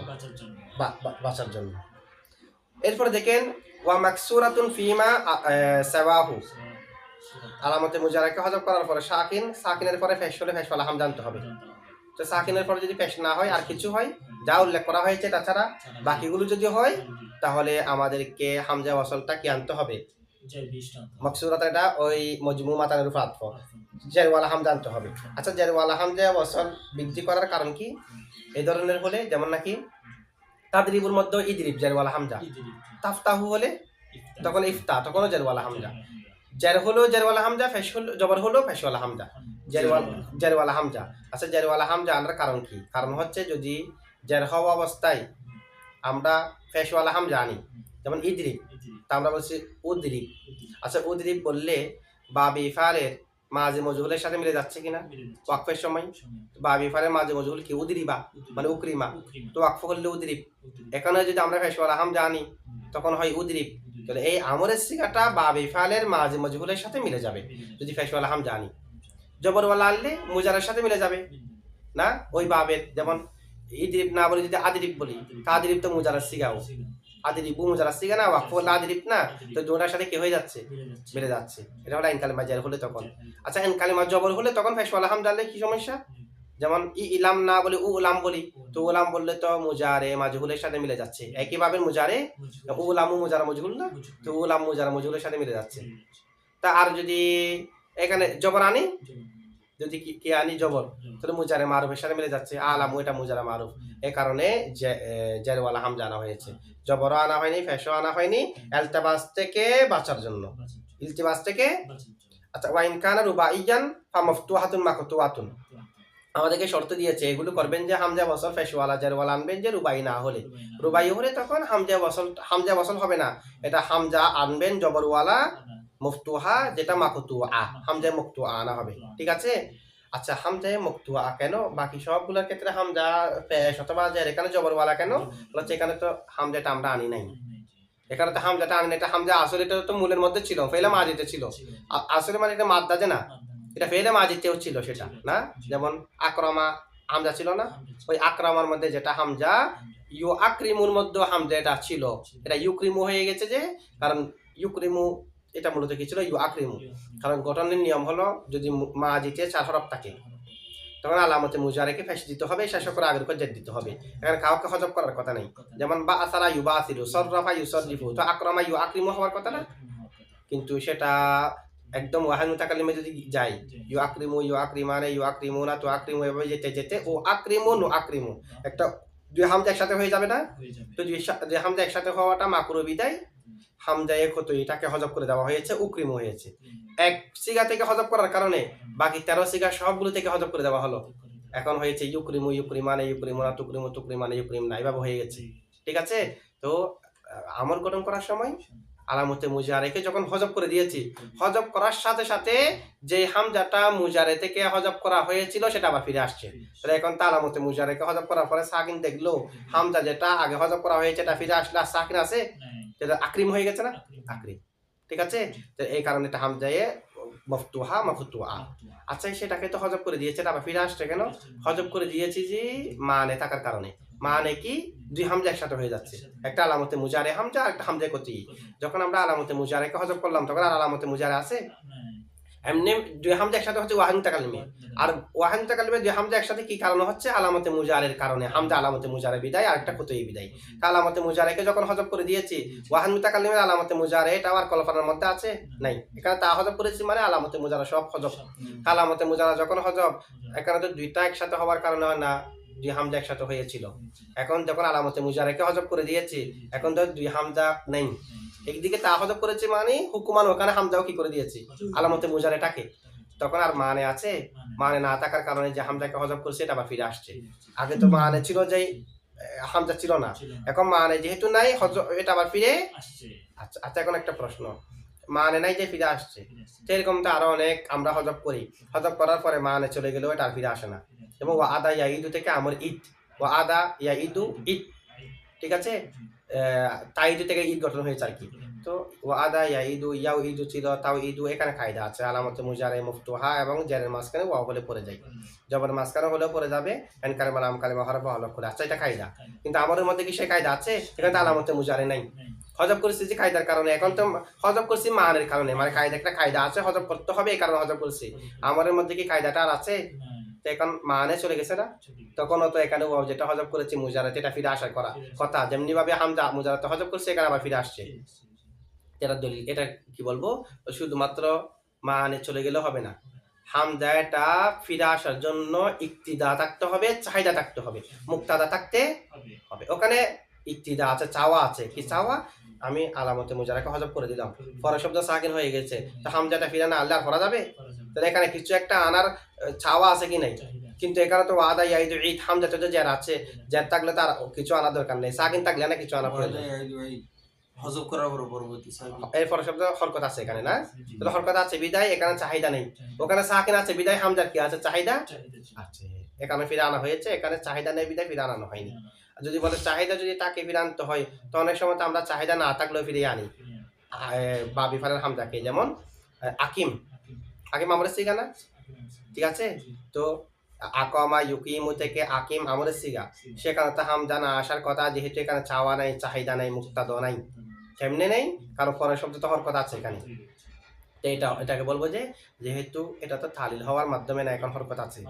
বাঁচার জন্য। এরপরে দেখেন ওয়া মাকসুরাতুন ফিমা সাওয়াহু, আলামতে মুজারাকে হজব করার পরে সাকিনের পরে ফেশ হলে ফেশ ওয়ালা হামজা আনতে হবে। তো সাকিনের পরে যদি ফেশ না হয় আর কিছু হয় যা উল্লেখ করা হয়েছে তাছাড়া বাকিগুলো যদি হয় তাহলে আমাদেরকে হামজা ওয়াসলটা কি আনতে হবে, মাকসুরাত এটা ওই মজমু মাতানের উপর আতফ, জেরওয়ালা হামজা আনতে হবে। আচ্ছা জেরওয়ালা হামজা ওয়াসল বৃদ্ধি করার কারণ কি? এই ধরনের হলে যেমন নাকি তাদরিবুর মধ্যে ইদরিব জেরওয়ালা হামজা, তাফতাহু হলে তখন ইফতা তখনও জেরওয়ালা হামজা, জের হলো জেরওয়ালা হামজা, ফেশ হলো জবর হলো ফেশওয়ালা হামজা, জেরওয়ালা হামজা। আচ্ছা জেরওয়ালা হামজা আনার কারণ কি? কারণ হচ্ছে যদি জের হওয়া অবস্থায় আমরা ফেশওয়ালা হামজা আনি, যেমন ইদরিব, তা আমরা বলছি উদরিব। আচ্ছা উদরিব বললে বা ইফালের মাঝে মজহুলের সাথে মিলে যাচ্ছে কিনা ওয়াকফের সময়? বা ইফালের মাঝে মজহুল কি উদরিবা মানে উকরিমা, তো ওয়াকফ করলে উদরিব। এখানে যদি আমরা ফেশওয়ালা হামজা আনি তখন হয় উদরিব। তাহলে এই আমরের সিগাটা বা ইফালের মাঝে মজহুলের সাথে মিলে যাবে যদি ফেশওয়ালা হামজা আনি। জবরওয়ালা আনলে মুজারের সাথে মিলে যাবে না ওই বাবের, যেমন ইদরিব না বলে যদি আদিরিব বলি, আদিরিব তো মুজারার সিগাও, আদিরিবু মুজারার সিগা না, ওয়াকফ হলো আদিরিব না, তো দুটার সাথে কি হয়ে যাচ্ছে? মিলে যাচ্ছে। এটা হলো আইন কালিমা জার হলে তখন। আচ্ছা আইন কালিমা জবর হলে তখন ফেশওয়ালা হামজা আনলে কি সমস্যা? যেমন ইলাম না বলে উলাম বলি, তো উলাম বললে তো মুজারে মাজহুলের সাথে মিলে যাচ্ছে। একইভাবে মুজারে উলামু মুজারা মজহুল না, তো উলাম মুজারা মজহুলের সাথে মিলে যাচ্ছে। তা আর যদি এখানে জবর আনি, যদি কি আনি জবর, তাহলে মুজারে মারুফের সাথে মিলে যাচ্ছে, আলামু এটা মুজারা মারুফ। এই কারণে জেরওয়ালা হামজা আনা হয়েছে, জবরও আনা হয়নি, ফেশও আনা হয়নি, ইলতিবাস থেকে বাঁচার জন্য, ইলতিবাস থেকে। আচ্ছা ওয়াইন কানা রুবাইয়ান ফামাফতুহাতুন মাকতুয়াতুন, আমাদেরকে শর্ত দিয়েছে এগুলো করবেন যে হামজা ওয়াসল ফেশওয়ালা জেরওয়ালা আনবেন, যে রুবাই না হলে, রুবাই হলে তখন হামজা ওয়াসল হবে না, এটা হামজা আনবেন জবরওয়ালা মুফতুহা যেটা মাকতুআ, হামজা মুকতুআ আনা হবে। ঠিক আছে। আচ্ছা হামজা মুকতুআ কেন? বাকি সবগুলোর ক্ষেত্রে হামজা পেশ অথবা জের, এখানে জবরওয়ালা কেন? বলছে এখানে তো হামজাটা আমরা আনি নাই, এখানে তো হামজাটা আনি নাই, এটা হামজা আসলে এটা তো মূলের মধ্যে ছিল, ফেলে মাজিতে ছিল, আসলে মানে এটা মাদ্দা যে না, এটা ফেলে মাজিতেও ছিল সেটা না। যেমন আকরামা হামজা ছিল না, ওই আকরামার মধ্যে যেটা হামজা ইউ আকরিমুর মধ্যে হামজা এটা ছিল, এটা ইউক্রিমু হয়ে গেছে যে, কারণ ইউক্রিমু এটা মূলত কি ছিল ইউ আকরিমু, কারণ গঠনের নিয়ম হলো যদি মাজিতে 4 হরফ থাকে তখন আলামতে মুজারেকে ফেশ দিতে হবে, শেষ করে আগের করে জেদ দিতে হবে, এখানে কাউকে হজব করার কথা নেই। যেমন বা আসারা ইউবাসিরু, সররাফা ইউসররিফু, তো আকরামা ইউ আকরিমু হওয়ার কথা না, কিন্তু সেটা একদম ওয়াহান মুতাকাল্লিমে যদি যাই ইউ আকরিমু ইউ আকরিমানে ইউ আকরিমুনা তো আকরিমু, এভাবে যেতে যেতে ও আকরিমু নো আকরিমু, একটা দুই হামজা একসাথে হয়ে যাবে না, তো দুই হামজা একসাথে হওয়াটা মাকরু বিদায়, হামজায়ে কত এটাকে হজব করে দেওয়া হয়েছে, উকরিমু হয়েছে। এক সিগা থেকে হজব করার কারণে বাকি 13 সিগা সবগুলো থেকে হজব করে দেওয়া হলো, এখন হয়েছে ইউক্রিমু ইউক্রিমানে ইউক্রিমুনা তুকরিমু তুকরিমানে ইউক্রিম না, এভাবে হয়ে গেছে। ঠিক আছে। তো আমল গঠন করার সময় আলামতে মুজারেকে যখন হজব করে দিয়েছি, হজব করার সাথে সাথে যে হামজাটা মুজারে থেকে হজব করা হয়েছিল সেটা আবার ফিরে আসছে, তাহলে এখন তা আলামতে মুজারেকে হজব করার পরে সাকিন দেখলো হামজা যেটা আগে হজব করা হয়েছে এটা ফিরে আসলে আর সাকিন আছে, এটা আকরিম হয়ে গেছে না, আকরিম। ঠিক আছে। তো এই কারণে এটা হামজায়ে মফতুহা মাফতুআ। আচ্ছা সেটাকে তো হজব করে দিয়েছে, আবার ফিরে আসছে কেন? হজব করে দিয়েছি যে মানে থাকার কারণে, মানে কি দুই হামজা একসাথে হয়ে যাচ্ছে, একটা আলামতে মুজারে হামজা আর একটা হামজা কতি, যখন আমরা আলামতে মুজারেকে হজব করলাম তখন আর আলামতে মুজারে আছে, এমনি দুই হামজা একসাথে হচ্ছে ওয়াহিন তাকালিমে, আর ওয়াহিন তাকালিমে দুই হামজা একসাথে কি কারণে হচ্ছে? আলামতে মুজারের কারণে, হামজা আলামতে মুজারে বিদায় আর একটা কতই বিদায়। আলামতে মুজারেকে যখন হজব করে দিয়েছি, ওয়াহিন তাকালিমের আলামতে মুজারে এটা আর কলফানের মধ্যে আছে নাই, এখানে তা হজব করেছি মানে আলামতে মুজারা সব হজব। আলামতে মুজারা যখন হজব, এখানে তো দুইটা একসাথে হওয়ার কারণে হয় না, দুই হামজা একসাথে হয়েছিল, এখন যখন আলামতে মুজারেকে হজব করে দিয়েছি এখন তো দুই হামজা নেই, একদিকে তা হজব করেছে মানে হুকুমান ওখানে হামজাও কি করে দিয়েছি আলামতে মুজারেটাকে, তখন আর মানে আছে, মানে না থাকার কারণে যে হামজাকে হজব করছে এটা আবার ফিরে আসছে। আগে তো মানে ছিল যে হামজা ছিল না, এখন মানে যেহেতু নাই এটা আবার ফিরে আসছে। আচ্ছা এখন একটা প্রশ্ন, মানে নাই যে ফিরে আসছে, সেরকম তো আরো অনেক আমরা হজব করি, হজব করার পরে মানে চলে গেলেও এটা আর ফিরে আসে না। এবং ওয়া আদা ইয়া ঈদু থেকে আমার ঈদ, ওয়া আদা ইয়া ঈদু ঈদ। ঠিক আছে। তাইদু থেকে ঈদ গঠন হয়েছে আর কি। তো ওয়া আদা ইয়া ঈদু ইয়াও ঈদু ছিল তাও ঈদু, এখানে কায়দা আছে আলামতে মুজারে মুফতুহা এবং জেরের মাঝখানে ওয়াও হলে পড়ে যায়, জবর মাঝখানে হলেও পড়ে যাবে, এন কালিমা লাম কালিমা হরফ হলফ করে। আচ্ছা এটা কায়দা, কিন্তু আমাদের মধ্যে কি সেই কায়দা আছে? এখানে তো আলামতে মুজারে নাই, হজব করছি যে কায়দার কারণে, এখন তো হজব করছি মানের কারণে, মানে কায়দা একটা কায়দা আছে, হজব করতে হবে এই কারণে হজব করছি। আমাদের মধ্যে কি কায়দাটা আর আছে? তো এখন মানে চলে গেছে না, তখন তো এখানে যেটা হজব করেছি মুজারাত, এটা ফিরে আসার কথা, যেমনি ভাবে হামজা মুজারাত হজব করছে, এখানে আবার ফিরে আসছে। এটা দলিল। এটা কি বলবো, শুধুমাত্র মানে চলে গেলে হবে না, হামজাটা ফিরে আসার জন্য ইক্তিদা থাকতে হবে, চাহিদা থাকতে হবে, মুক্তাদা থাকতে হবে। ওখানে ইক্তিদা আছে, চাওয়া আছে। কি চাওয়া? আমি আলামতে মুজারাকে হজব করে দিলাম, পরের শব্দ সাকিন হয়ে গেছে, তো হামজাটা ফিরে না আনলে আর করা যাবে? তাহলে এখানে কিছু একটা আনার চাওয়া আছে কি নাই? কিন্তু এখানে তো ওয়াদা ইয়াইদু ঈদ, হামজাটা তো জের আছে, জের থাকলে তার কিছু আনার দরকার নেই, সাকিন থাকলে না কিছু আনা প্রয়োজন। হজব করার পর পরবর্তী এই পরের শব্দ হরকত আছে এখানে না, তাহলে হরকত আছে বিদায় এখানে চাহিদা নেই, ওখানে সাকিন আছে বিদায় হামজার কি আছে? চাহিদা আছে। এখানে ফিরে আনা হয়েছে, এখানে চাহিদা নেই বিদায় ফিরে আনানো হয়নি। যদি বলে চাহিদা যদি তাকে ফিরে আনতে হয়, তো অনেক সময় তো আমরা চাহিদা না থাকলেও ফিরে আনি বা বিফারের হামজাকে, যেমন আকিম, আকিম আমরের সিগা না, ঠিক আছে? তো আকমা ইউকিমু থেকে আকিম আমরের সিগা, সেখানে তো হামজা না আসার কথা, যেহেতু এখানে চাওয়া নাই, চাহিদা নাই, মুক্তাদা নাই। কেমনে নেই? কারণ পরের শব্দ তো হরকত আছে এখানে। তো এটাকে বলবো যে যেহেতু এটা তো তালিল হওয়ার মাধ্যমে না, এখন হরকত আছে,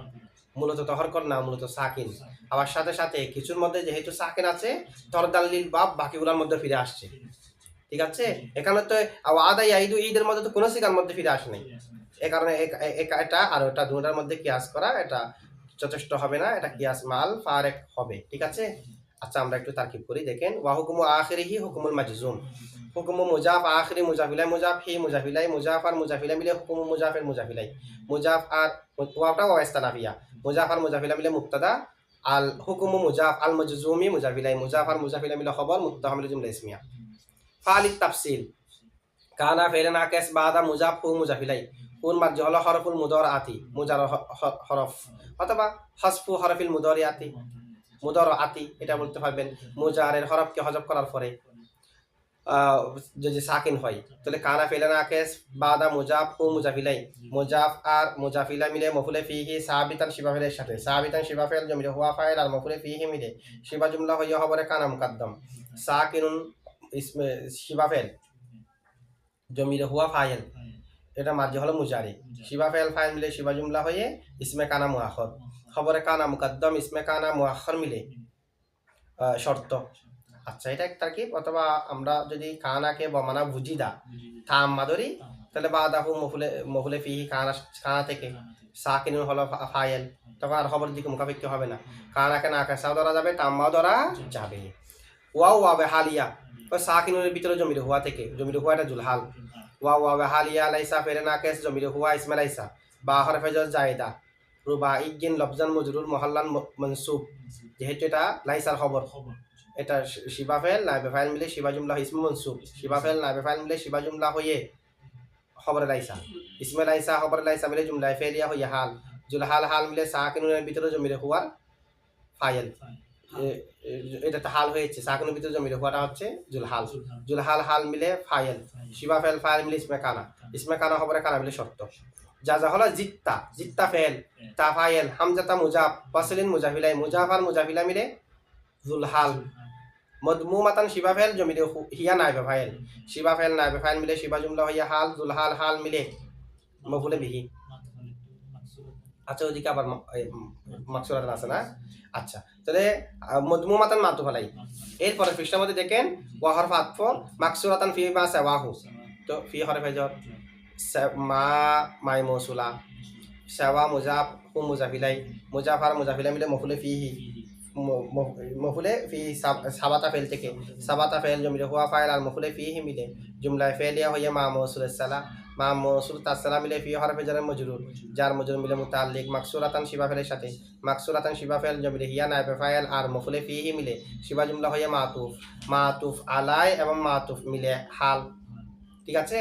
মূলত তো হরকত না, মূলত সাকিন। আবার সাথে সাথে কিছুর মধ্যে যেহেতু সাকিন আছে, তরদালিল বাপ বাকিগুলোর মধ্যে ফিরে আসছে, ঠিক আছে? এখানে তো আদা ইয়াইদু ঈদের মধ্যে তো কোনো সিগার মধ্যে ফিরে আসে নাই, এ কারণে এটা আর ওটা দুটার মধ্যে কিয়াস করা এটা যথেষ্ট হবে না, এটা কিয়াস মাল ফারেক হবে, ঠিক আছে? আচ্ছা, আমরা একটু তারকিব করি, দেখেন। ওয়া হুকুমু আখিরিহি হুকুমুল মাজজুম, হুকুমু মুজাফ আখিরি মুজাফিলাই মুজাফ হি মুজাফিলাই মুজাফ আর মুজাফিলা মিলে হুকুমু মুজাফের মুজাফিলাই, মুজাফ আর ওয়াটা ওয়া ইস্তানাফিয়া, মুজাফ আর মুজাফিলা মিলে মুক্তাদা, আল হুকুমু মুজাফ আল মাজজুমি মুজাফিলাই, মুজাফ আর মুজাফিলা মিলে খবর, মুত্তাহাম লিল জুমলা ইসমিয়া। ফালিত তাফসিল, কানা ফেরে নাকেস বাদা মুজাফ হু মুজাফিলাই, কোন মার্জি হলো হরফুল মুদর আতি, মুজার হরফ, অথবা হসফু হরফিল মুদর আতি, মুদর আতি, এটা বলতে পারবেন। মুজারের হরফকে হজব করার পরে যদি সাকিন হয়, তাহলে কানা ফেলে নাকেস বাদা মুজাফ হু মুজাফিলাই, মুজাফ আর মুজাফিলা মিলে মফুলে ফিহি সাবিতান শিবাফেলের সাথে, সাবিতান শিবাফেল জমিলে হুয়া ফাইল আর মফুলে ফিহি মিলে শিবা জুমলা হইয়া হবরে কানা মুকাদ্দম, সাকিনুন ইসমে শিবাফেল জমিলে হুয়া ফাইল, এটা মার্জি হলো মুজারি, শিবা ফেল ফাইল মিলে শিবা জুমলা হয়ে ইসমে কানা মুআখর, খবরে কানা মুকাদ্দম ইসমে কানা মুআখর মিলে শর্ত। আচ্ছা, এটা এক তারকিব। অথবা আমরা যদি কানাকে বমানা বুজিদা তাম্মা ধরি, তাহলে বাদাহু মফুলে ফিহি কানা থেকে সাকিনুন হলো ফাইল, তখন আর খবরের দিকে মুখাপেক্ষি হবে না, কানাকে না কাসাও ধরা যাবে, তাম্মাও ধরা যাবে। ওয়াও ওয়াবে হালিয়া, ওই সাকিনুনের ভিতরে জমির হুয়া থেকে, জমির হুয়া এটা জুলহাল, ওয়া ওয়াবে হালিয়া লাইসা ফেরে নাকেস জমির হুয়া ইসমে লাইসা, বা হরফে জর জায়েদা, রুবা ইগিন লফজান মজরুর মহল্লান মনসুব, যেহেতু এটা লাইসার খবর, এটা শিবা ফেল নাইবে ফাইল মিলে শিবা জুমলা ইসমে মনসুব, শিবা ফেল নাইবে ফাইল মিলে শিবা জুমলা হয়ে খবরে লাইসা, ইসমে লাইসা খবরে লাইসা মিলে জুমলায় ফেলিয়া হইয়া হাল, জুলহাল হাল মিলে সাকিনুনের ভিতরে জমির হুয়া ফাইল, এটা তো হাল হয়েছে, সাকিনের ভিতরে জমির হুয়াটা হচ্ছে জুলহাল, জুলহাল হাল মিলে ফাইল, শিবা ফেল ফাইল মিলে ইসমে কানা খবরে কানা মিলে শর্ত। যা হলো জিত্তা, জিত্তা ফেল, তা ফাইল, হামজাতা মুজাফ, ওয়াসিলিন মুজাফিলাই, মুজাফ আর মুজাফিলা মিলে জুলহাল, মদমুমাতান শিবা ফেল জমির হিয়া নাইবে ফাইল, শিবা ফেল নাইবে ফাইল মিলে শিবা জুমলা হইয়া হাল, জুলহাল হাল মিলে মফুলে বিহি। আচ্ছা, ওইদিকে আবার মাকসুরাত আছে না? আচ্ছা, তাহলে মদমুমাতান মাতু ফলাই, এরপরে পৃষ্ঠার মধ্যে দেখেন ওয়া হরফ আতফ মাকসুরাতান ফি মা সাওয়াহু, তো ফি হরফে জর, মা মাই মৌসুলা, সাওয়া মুজাফ হু মুজাফিলাই, মুজাফ আর মুজাফিলা মিলে মফুলে ফিহি, মফুলে ফি সাবাতা ফেল থেকে, সাবাতা ফেল জমিলে হুয়া ফাইল আর মফুলে ফিহি মিলে জুমলায় ফেলিয়া হইয়া মা মৌসুল সালা, মা মৌসুল তাসলা মিলে ফি হরফে জার মজরুর, যার মজরুর মিলে মুতাল্লিক, মাকসুরাতান শিবা ফেলের সাথে, মাকসুরাতান শিবা ফেল জমিলে হিয়া নাইবে ফাইল আর মফুলে ফিহি মিলে শিবা জুমলা হইয়া মাতুফ, মাতুফ আলাই এবং মাতুফ মিলে হাল, ঠিক আছে?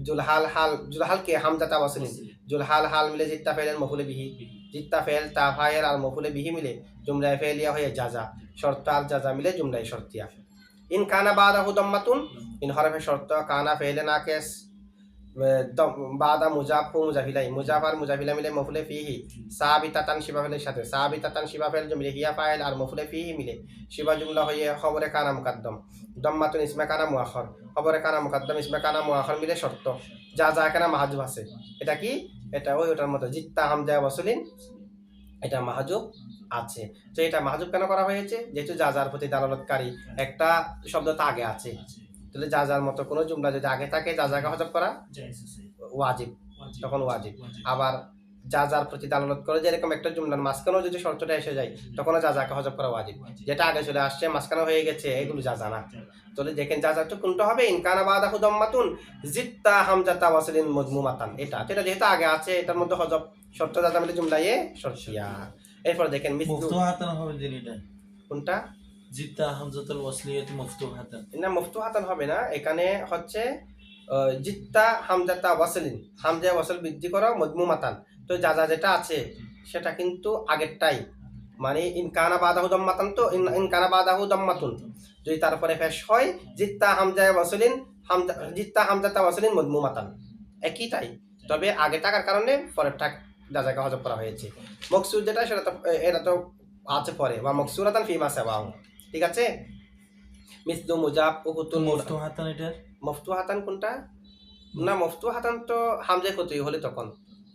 জুলহাল হাল, জুলহাল কে হামজাতা ওয়াসিলিন, জুলহাল হাল মিলে জিত্তা ফেলের মফুলে বিহি, জিত্তা ফেল তা ফাইল আর মফুলে বিহি মিলে জুমলায় ফেলিয়া হয়ে জাজা, শর্ত আর জাজা মিলে জুমলায় শর্তিয়া। ইন কানা বাদাহু দাম্মাতুন, ইন হরফে শর্ত, কানা ফেলে নাকেস বাদা মুজাফ হু মুজাফিলাই, মুজাফ আর মুজাফিলা মিলে মফুলে ফিহি সাবিতাতান শিবা ফেলের সাথে, সাবিতাতান শিবা ফেল জমিলে হিয়া ফাইল আর মফুলে ফিহি মিলে শিবা জুমলা হয়ে খবরে কানা মুকাদ্দম, দম্মাতুন ইসমে কানা মুআখর, খবরে কানা মুকাদ্দাম ইসমে কানা মুআখর মিলে শর্ত, যা যা এখানে মাহজুব আছে। এটা কি? এটা ওটার মতো জিত্তা হামজা ওয়াসলিন, এটা মাহজুব আছে। তো এটা মাহজুব কেন করা হয়েছে? যেহেতু যা যার প্রতি দালালতকারী একটা শব্দ তো আগে আছে, তাহলে যা যার মতো কোনো জুমলা যদি আগে থাকে যা যাকে হজব করা ওয়াজিব, তখন ওয়াজিব। আবার যা যার প্রতি দালালত করে, যেরকম একটা জুমলার মাঝখানেও যদি শর্তটা এসে যায় তখন যা যাকে হজব করা ওয়াজিব। যেটা আগে চলে আসছে মাঝখানে হয়ে গেছে এগুলো যা জানা। তাহলে দেখেন যা যাটা কোনটা হবে? ইনকানা বাদাহু দাম্মাতুন জিত্তা হামজাতা ওয়াসলিন মজমুমাতান, এটা যেহেতু আগে আছে এটার মধ্যে হজব শর্ত যা মিলে জুমলায়ে শর্তিয়া। এরপর দেখেন মিসলু, মুফতুহাতান হবে দিনটা, কোনটা? জিত্তা হামজাতুল ওয়াসলিয়াতি মুফতুহাতান। না, মফতুহাতান হবে না, এখানে হচ্ছে জিত্তা হামজাতা ওয়াসলিন, হামজা ওয়াসল বৃদ্ধি করো মজমুমাতান। তো যা যা যেটা আছে সেটা কিন্তু আগেরটাই, মানে ইনকানা বাদাহু দাম্মাতান, তো ইনকানা বাদাহু দাম্মাতুন যদি তারপরে ফেশ হয় জিত্তা হামজা ওয়াসলিন, জিত্তা হামজাতা ওয়াসলিন মজমুমাতান, একইটাই, তবে আগে টাকার কারণে পরেরটা যা জায়গা হজব করা হয়েছে। মকসুদ যেটা সেটা তো এটা তো আছে পরে, বা মকসুরাতান ফিমা সাওয়াহু, ঠিক আছে। মিসলু মুজাব উকুতুল মুফতুহাতান এটা মফতুহাতান কোনটা? না, মফতুহাতান তো হামজা কতই হলে তখন,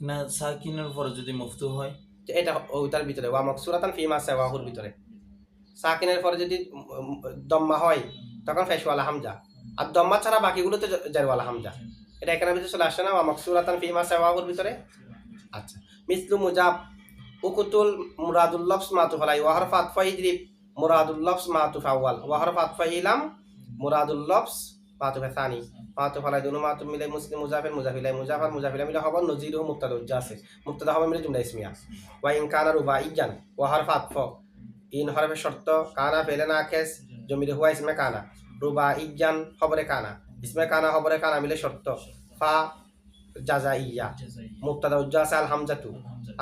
না সাকিনের পরে যদি মুফতু হয়, এটা ওইটার ভিতরে ওয়া মকসুরাতান ফিমা সাওয়াহুর ভিতরে। সাকিনের পরে যদি দম্মা হয় তখন ফেশওয়ালা হামজা, আর দম্মা ছাড়া বাকিগুলো তো জারওয়ালা হামজা। এটা এখানে ভিতরে চলে আসছে না, ওয়া মকসুরাতান ফিমা সাওয়াহুর ভিতরে। আচ্ছা, মিসলু মুজাব উকুতুল মুরাদুল লফস মাতুফ আলাই ওয়া হরফ আতফা ইদরিব মুরাদুল লফস মাতুফ আউয়াল ওয়া হরফ আতফা ইলাম মুরাদুল লফস মাতুফ সানি, মাতুফ আলাই দুনু মাতুফ মিলে মুসলিম মুজাফির মুজাফিলাই মুজাফার মুজাফিলা মিলে খবর নজিরুহু মুবতাদা উজ্জা আছে, মুবতাদা হবে মিলে জুমলা ইসমিয়া। ওয়া ইন কানা রুবাইয়ান ওয়া হরফ আতফ, ইন হরফে শর্ত, কানা ফেলে নাকিস জমিরে হুয়া ইসমে কানা, রুবাইয়ান খবরে কানা, ইসমে কানা খবরে কানা মিলে শর্ত, ফা জাজাইয়া, মুবতাদা উজ্জা আছে আল হামজাতু,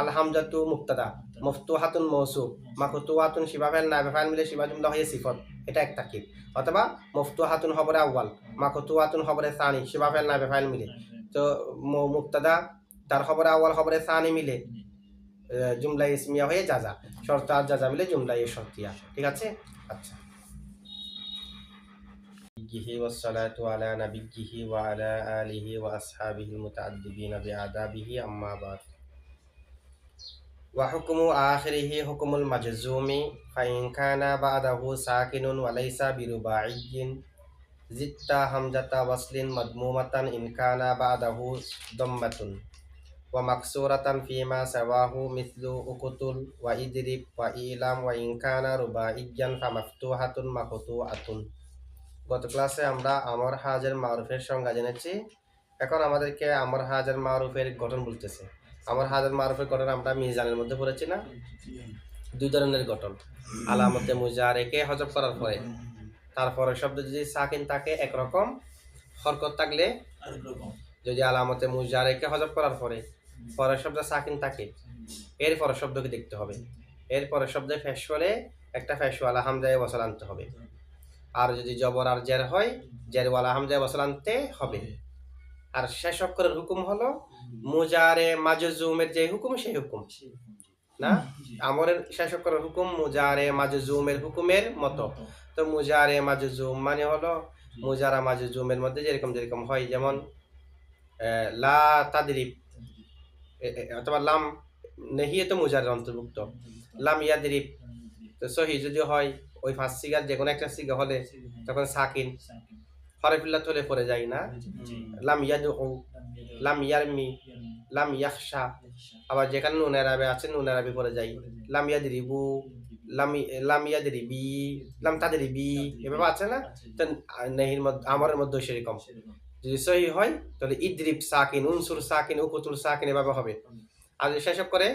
আল হামজাতু মুবতাদা, মফতুহাতুন মৌসুফ, মাকুতুহাতুন শিবা ফাইল নাইবে ফাইল মিলে শিবা জুমলা হয়ে সিফত, এটা এক তাকিব। অথবা মফতুহাতুন খবরে আউয়াল, মাকুতুহাতুন খবরে সানি, শিবা ফাইল নাইবে ফাইল মিলে, তো মুবতাদা তার খবরে আউয়াল খবরে সানি মিলে জুমলা ইসমিয়া হয়ে জাজা, শর্ত আর জাজা মিলে জুমলা শর্তিয়া, ঠিক আছে। আচ্ছা, والصلاة على نبيه وعلى آله وأصحابه المتعذبين بآدابه أما بعد. وحكم آخره حكم المجزوم فإن كان بعده ساكن وليس برباعي زدت همزة وصل مضمومة إن كان بعده ضمة ومكسورة فيما سواه مثل أقتل وإدرب وإيلام وإن كان رباعيا فمفتوحة مقطوعة. গত ক্লাসে আমরা আমর হাজের মারুফের সংজ্ঞা জেনেছি। এখন আমাদেরকে আমর হাজের মারুফের গঠন বলতেছে। আমর হাজের মারুফের গঠন আমরা মিজানের মধ্যে পড়েছি না? দুই ধরনের গঠন, আলামতে মুজারেকে হজব করার পরে তারপরে শব্দ যদি সাকিন থাকে একরকম, হরকত থাকলে যদি আলামতে মুজারেকে হজব করার পরে পরের শব্দ সাকিন থাকে, এর পরের শব্দকে দেখতে হবে। এর পরের শব্দে ফেশ হলে একটা ফেশওয়ালা হামজায় ওয়াসাল আনতে হবে, আর যদি জবর আর জের হয় জেরওয়ালা হামজায় ওয়াসাল আনতে হবে। আর শেষ অক্ষরের হুকুম হলো মুজারে মাজজুমের যে হুকুম সেই হুকুম না, আমরের শেষ অক্ষরের হুকুম মুজারে মাজজুমের হুকুমের মতো। তো মুজারে মাজজুম মানে হলো মুজারা মাজজুমের মধ্যে যেরকম যেরকম হয়, যেমন লা তাদরিব অথবা লাম নেহিয়ে তো মুজারের অন্তর্ভুক্ত, লাম ইয়াদরিব। তো সহি যদি হয় ওই ফার্স্ট সিগার যে কোনো একটা সিগা হলে তখন সাকিন, হরফিল্লাত হলে পড়ে যায় না, লাম ইয়াদউ, লাম ইয়ারমি, লাম ইয়াখশা। আবার যেখানে নুন আরাবে আছে নুন আরাবি পড়ে যায়, লাম ইয়াদরিবু, লাম ইয়াদরিবি, লাম তাদরিবি, এভাবে আছে না। তো নেহির মধ্যে আমরের মধ্যে সেরকম যদি সহি হয় তাহলে ইদরিব সাকিন, উনসুর সাকিন, উকুতুল সাকিন এভাবে হবে। আর যদি শেষ করে